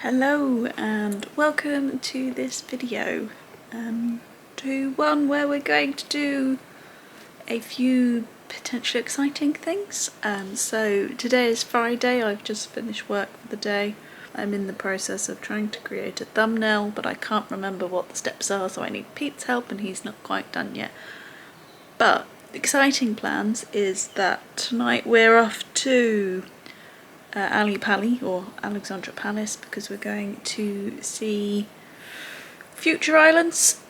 Hello and welcome to this video, to one where we're going to do a few potentially exciting things. So today is Friday, I've just finished work for the day. I'm in the process of trying to create a thumbnail, but I can't remember what the steps are, so I need Pete's help and he's not quite done yet. But exciting plans is that tonight we're off to Alexandra Palace, because we're going to see Future Islands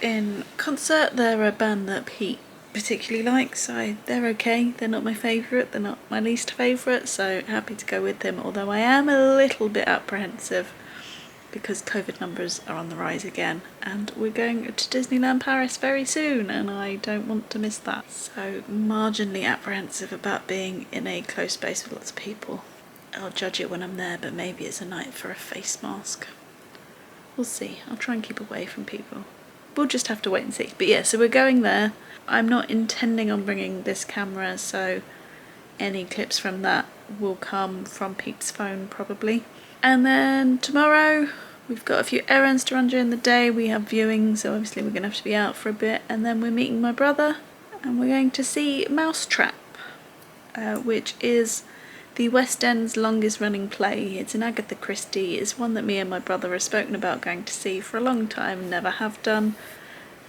in concert. They're a band that Pete particularly likes, so they're okay. They're not my favourite, they're not my least favourite, so happy to go with them, although I am a little bit apprehensive because COVID numbers are on the rise again, and we're going to Disneyland Paris very soon and I don't want to miss that. So marginally apprehensive about being in a close space with lots of people. I'll judge it when I'm there, but maybe it's a night for a face mask. We'll see. I'll try and keep away from people. We'll just have to wait and see. But yeah, so we're going there. I'm not intending on bringing this camera, so any clips from that will come from Pete's phone probably. And then tomorrow we've got a few errands to run during the day. We have viewing, so obviously we're going to have to be out for a bit. And then we're meeting my brother and we're going to see Mousetrap, which is the West End's longest running play. It's an Agatha Christie. It's one that me and my brother have spoken about going to see for a long time, never have done.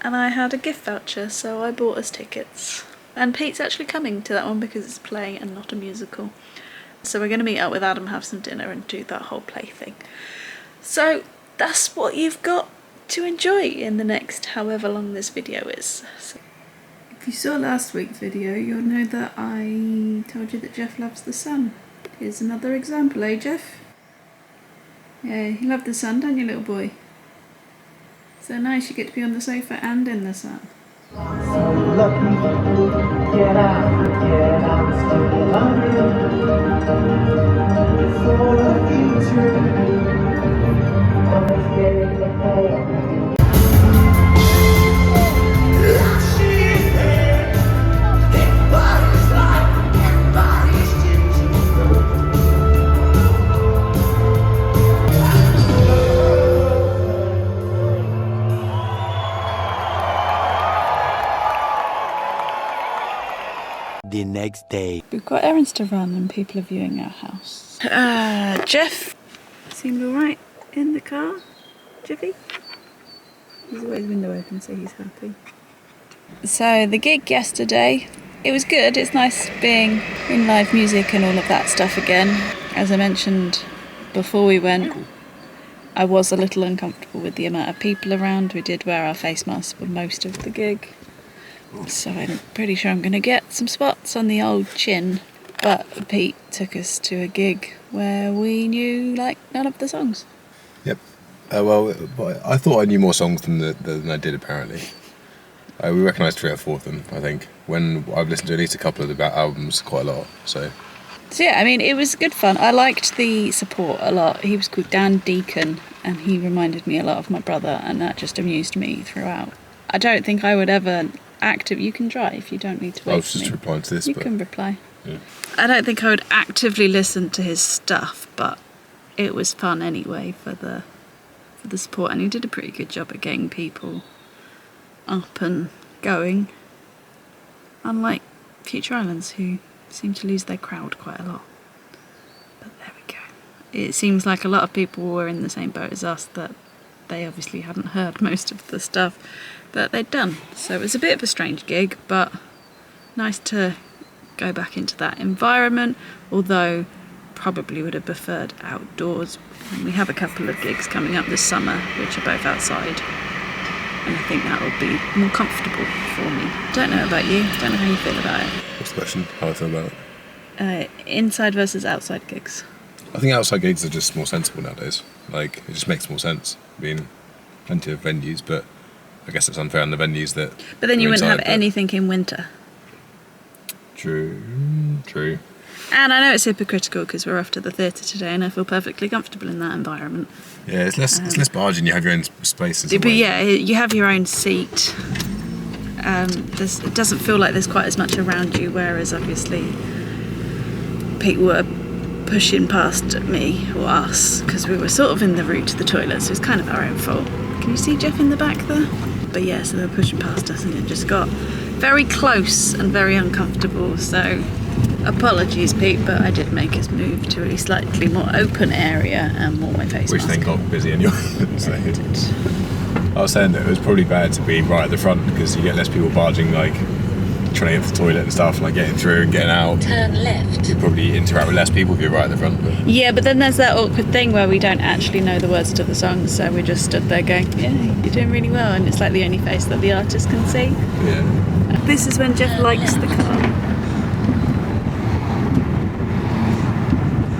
And I had a gift voucher, so I bought us tickets. And Pete's actually coming to that one because it's a play and not a musical. So we're going to meet up with Adam, have some dinner and do that whole play thing. So that's what you've got to enjoy in the next however long this video is. So if you saw last week's video, you'll know that I told you that Jeff loves the sun. Here's another example, eh Jeff? Yeah, you love the sun, don't you, little boy? So nice you get to be on the sofa and in the sun. So lucky, get out, still love you. For the future, always getting the payoff. The next day. We've got errands to run and people are viewing our house. Jeff seemed alright in the car. Jeffy? He's got his window open, so he's happy. So the gig yesterday, it was good. It's nice being in live music and all of that stuff again. As I mentioned before we went, I was a little uncomfortable with the amount of people around. We did wear our face masks for most of the gig, so I'm pretty sure I'm going to get some spots on the old chin. But Pete took us to a gig where we knew like none of the songs. Yep. Well, I thought I knew more songs than I did apparently. We recognised 3 or 4 of them, I think. When I've listened to at least a couple of the albums quite a lot, so yeah, I mean, it was good fun. I liked the support a lot. He was called Dan Deacon and he reminded me a lot of my brother, and that just amused me throughout. I don't think I would ever you can drive, you don't need to wait. I was just replying to this. You can reply. Yeah. I don't think I would actively listen to his stuff, but it was fun anyway for the support, and he did a pretty good job at getting people up and going. Unlike Future Islands, who seem to lose their crowd quite a lot. But there we go. It seems like a lot of people were in the same boat as us, that they obviously hadn't heard most of the stuff that they'd done. So it was a bit of a strange gig, but nice to go back into that environment, although probably would have preferred outdoors. And we have a couple of gigs coming up this summer, which are both outside, and I think that will be more comfortable for me. Don't know about you, don't know how you feel about it. What's the question? How I feel about it? Inside versus outside gigs. I think outside gigs are just more sensible nowadays. Like, it just makes more sense. I mean, plenty of venues, but I guess it's unfair on the venues that. But then you wouldn't have anything in winter. True. And I know it's hypocritical because we're off to the theatre today and I feel perfectly comfortable in that environment. Yeah, it's less barge and you have your own space. But yeah, you have your own seat. It doesn't feel like there's quite as much around you, whereas obviously people were pushing past me, or us, because we were sort of in the route to the toilet, so it's kind of our own fault. Can you see Jeff in the back there? But yeah, so they were pushing past us and it just got very close and very uncomfortable, so apologies Pete, but I did make us move to a slightly more open area and more my face Which mask. then got busy anyway. So. Yeah, it did. I was saying that it was probably bad to be right at the front because you get less people barging, like trying to get to the toilet and stuff, like getting through and getting out. Turn left. You probably interact with less people if you're right at the front. But. Yeah, but then there's that awkward thing where we don't actually know the words to the song, so we just stood there going, yeah, you're doing really well, and it's like the only face that the artist can see. Yeah. This is when Jeff likes the car.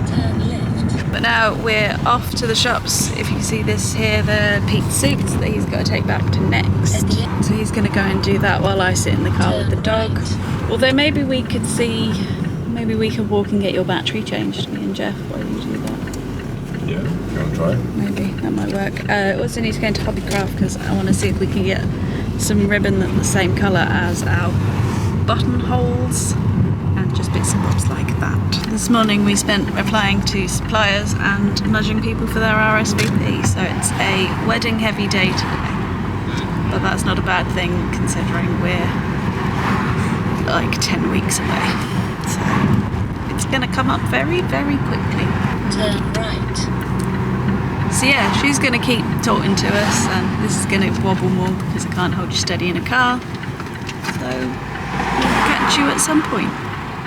Turn left. But now we're off to the shops. If you see this here, the Pete's suits that he's got to take back to next. At the end. So he's going to go and do that while I sit in the car with the dog. Although maybe we could walk and get your battery changed, me and Jeff, while you do that. Yeah, you want to try? Maybe, that might work. Also need to go into Hobbycraft because I want to see if we can get some ribbon that's the same colour as our buttonholes and just bits and bobs like that. This morning we spent replying to suppliers and nudging people for their RSVP, so it's a wedding heavy day today. But that's not a bad thing considering we're like 10 weeks away. So it's going to come up very, very quickly. Turn right. So yeah, she's going to keep talking to us and this is going to wobble more because I can't hold you steady in a car. So we'll catch you at some point.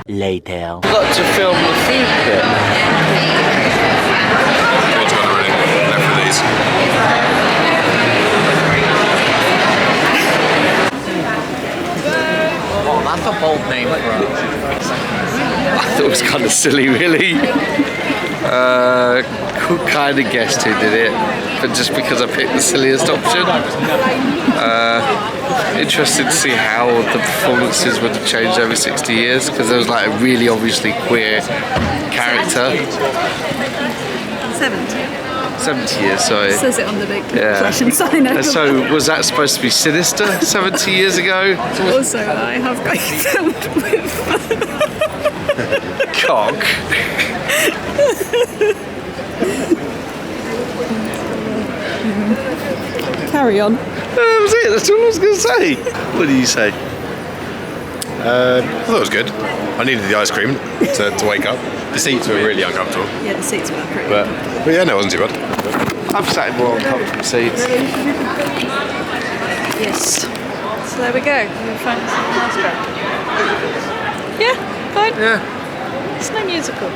Later. Got to film the food bit. Food's gone already. Left for these. Oh, that's a bold name for I thought it was kind of silly, really. Could kind of guessed who did it, but just because I picked the silliest option. Interested to see how the performances would have changed over 60 years, because there was like a really obviously queer character. 70 years, sorry. Says it on the big Yeah. flashing sign over So there. was that supposed to be sinister 70 years ago? Also, I have got you filmed with Cock. Carry on. That was it, that's all I was going to say. What do you say? I thought it was good. I needed the ice cream to wake up. The seats were really uncomfortable. Yeah, the seats were pretty. But yeah, no, it wasn't too bad. I've sat in more uncomfortable seats. Yes. So there we go. We'll find some Mousetrap. Yeah, fine. Yeah. It's no musical.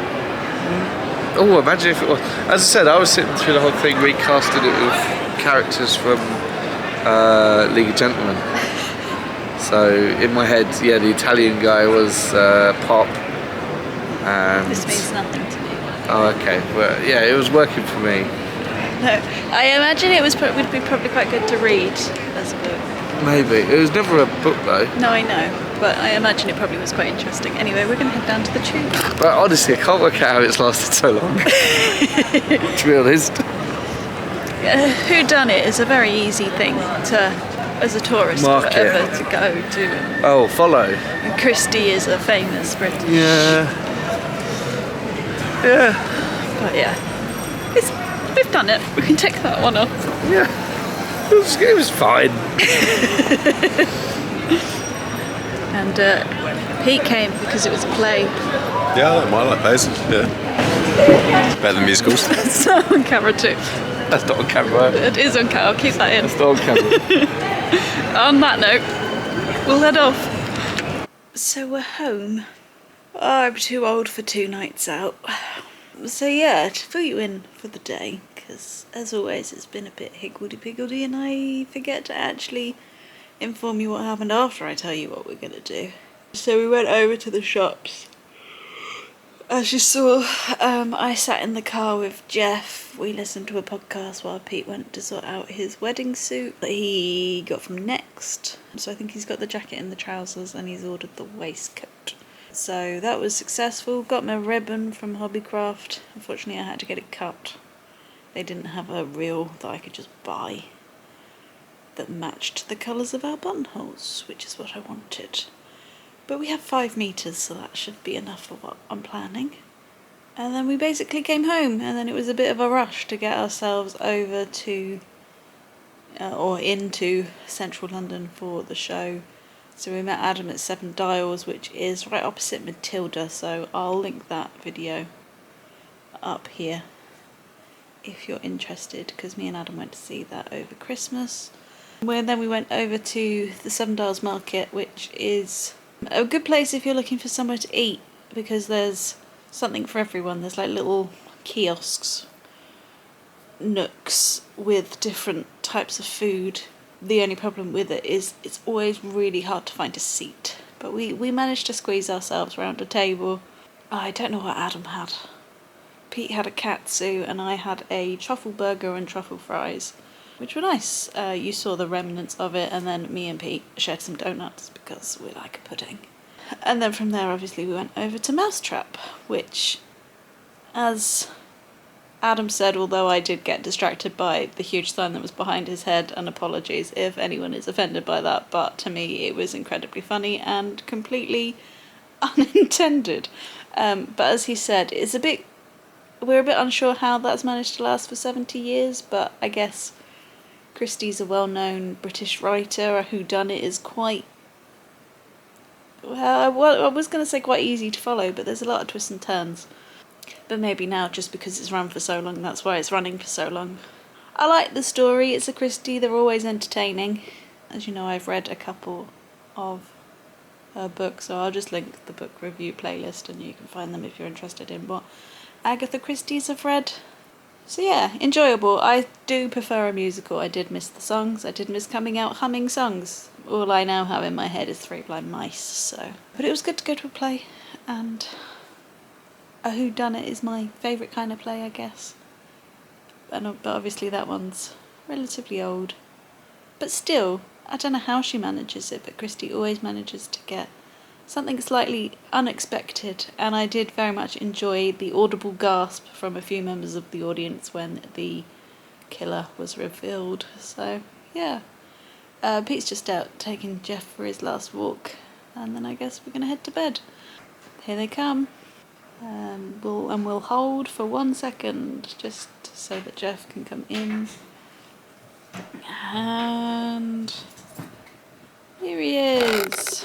Oh, imagine if it was. As I said, I was sitting through the whole thing recasting it with characters from League of Gentlemen. So in my head, yeah, the Italian guy was Pop. And This means nothing to me. oh, okay. Well, yeah, it was working for me. No, I imagine it would be probably quite good to read as a book. Maybe it was never a book though. No, I know, but I imagine it probably was quite interesting. Anyway, we're going to head down to the tube. But honestly, I can't work out how it's lasted so long. To be honest. Who done it is a very easy thing to, as a tourist, or Market. whatever, to go to. Oh, follow. And Christie is a famous British. Yeah. Yeah. But yeah, we've done it. We can take that one off. Yeah. It was fine. And Pete came because it was a play. Yeah, I don't mind like plays. Yeah. Better than musicals. It's on camera too. That's not on camera. It is on camera. I'll keep that in. That's not on camera. On that note, we'll head off. So we're home. Oh, I'm too old for 2 nights out. So yeah, to fill you in for the day, because as always it's been a bit higgledy-piggledy and I forget to actually inform you what happened after I tell you what we're going to do. So we went over to the shops. As you saw, I sat in the car with Jeff. We listened to a podcast while Pete went to sort out his wedding suit that he got from Next. So I think he's got the jacket and the trousers and he's ordered the waistcoat. So that was successful. Got my ribbon from Hobbycraft. Unfortunately I had to get it cut. They didn't have a reel that I could just buy that matched the colours of our buttonholes, which is what I wanted. But we have 5 metres, so that should be enough for what I'm planning. And then we basically came home, and then it was a bit of a rush to get ourselves over to or into central London for the show. So we met Adam at Seven Dials, which is right opposite Matilda, so I'll link that video up here if you're interested, because me and Adam went to see that over Christmas. Then we went over to the Seven Dials Market, which is a good place if you're looking for somewhere to eat, because there's something for everyone. There's like little kiosks, nooks with different types of food. The only problem with it is it's always really hard to find a seat, but we managed to squeeze ourselves around a table. I don't know what Adam had. Pete had a katsu and I had a truffle burger and truffle fries, which were nice. You saw the remnants of it, and then me and Pete shared some donuts because we like a pudding. And then from there, obviously, we went over to Mousetrap, which, as Adam said, although I did get distracted by the huge sign that was behind his head, and apologies if anyone is offended by that, but to me it was incredibly funny and completely unintended. But as he said, we're a bit unsure how that's managed to last for 70 years, but I guess Christie's a well-known British writer. A whodunit is quite, well, I was going to say quite easy to follow, but there's a lot of twists and turns. But maybe now, just because it's run for so long, that's why it's running for so long. I like the story. It's a Christie. They're always entertaining. As you know, I've read a couple of her books, so I'll just link the book review playlist and you can find them if you're interested in what Agatha Christie's have read. So yeah, enjoyable. I do prefer a musical. I did miss the songs. I did miss coming out humming songs. All I now have in my head is Three Blind Mice, so. But it was good to go to a play, and a whodunit is my favourite kind of play, I guess. But obviously that one's relatively old. But still, I don't know how she manages it, but Christie always manages to get something slightly unexpected, and I did very much enjoy the audible gasp from a few members of the audience when the killer was revealed. So, yeah. Pete's just out taking Jeff for his last walk, and then I guess we're going to head to bed. Here they come. We'll hold for 1 second, just so that Jeff can come in. And here he is.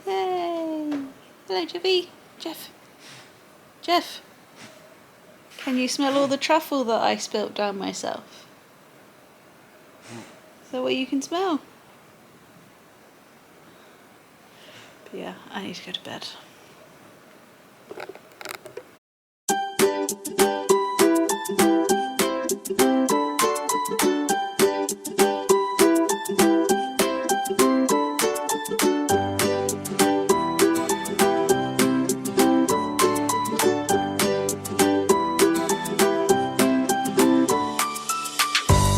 Yay! Hello, Jeffy. Jeff. Can you smell all the truffle that I spilt down myself? Is that what you can smell? But yeah, I need to go to bed.